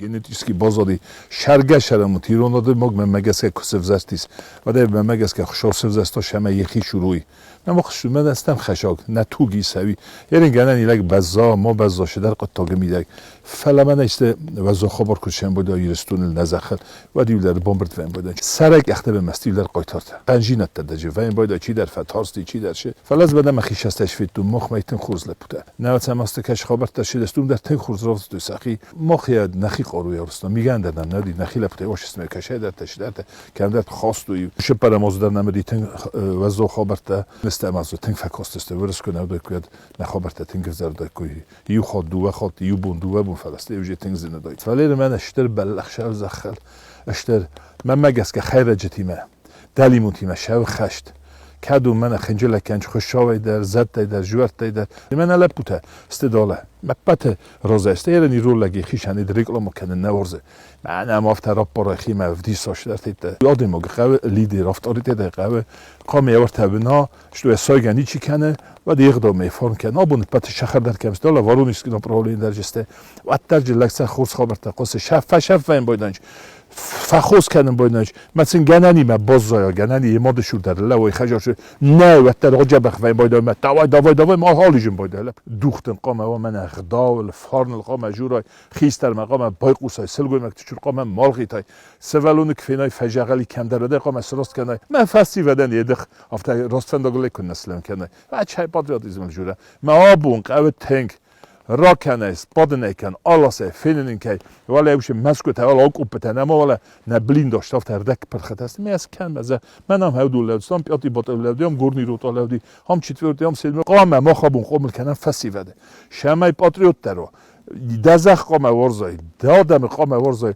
Genetiski bozori shargasharam tironode mog me megeske kusevzastis vade me megeske khshosevzasto shama yekhi shurui me khshum me dastam khashog natugi savi yerin ganan ilag bazza mo bazza shedar qottog midag فلما نشته وزا خبر کشیم بود ایرستون نزخل و دیولر بمبرد وین بود سرک اختبه مستیولر قایتارت قنجینت دادجه و این بود چی در فتارستی چی در شه فلاز بدم خیش استش فیت دو مخ میتن خورز لپوته نه واسه ماست کش خبر تشید استون در تن خورز راست دو سخی مخ یاد نخی قاروی ارسنا میگن دادن ندی نخی لپوته واش اسم کشه در تشید کم در خواست و شب پر مازدر نمیدی تن وزا خبر تا نست مازو تن فکاست است ورس کنه دو کود نخبر تا تن گذر دو کوی یو خود دو خود یو بوندو فلسطین وجه تنز نداید. ولی من اشتر بلخ شو زخل اشتر من مگس که خیر جتیمه دلیمون تیمه شو خشت کدوم من خنجل کنج خوشاوی در زد در جوارت در من علب بوده استداله مبت روزه است یعنی رو لگی خیش هنید ریکلام کنه نورزه من هم افتر راب برای خیم افدی ساش در تیت یادم مگه قوی لیدی رفتاری تیت قوی قام یور تبنا شلو سایگانی چی کنه و دیگه دو میفرم کنه آبون پت شخر در کمست داله وارونیست که نپرهولی در جسته و در جلکسه خورس خبر تقص شف این بایدنج فخوز کنم بایدنج مثلا گنانی ما بازایا گنانی یه ماده شور در لوای خجارش نه و در عجب خواهی بایدن ما دوای ما حالیجون بایدن دوختن قام و من اخداول فارن القام جورای خیستر مقام بایقوسای سلگوی مکتشور قام مالغی تای سوالون کفینای فجعلی کم در ده قام سراست کنه من فستی ودن یه دخ افته راست فنداگلی کن نسلم کنه و چای پاتریوتیسم جوره ما آبون قوی تنگ راکنس بدنکن آلاسه فینن کی ولی اوش مسکوت اول آکوپته نما ولی نبلین داشت افتر دک پرخت است میاس کن مزه منم هودو لودستم پیاتی بات لودیم گورنی روت لودی هم چطوری هم سلم قام ما خابون قوم کنن فسی وده شمای پاتریوت درو دزخ قام ورزای دادم قام ورزای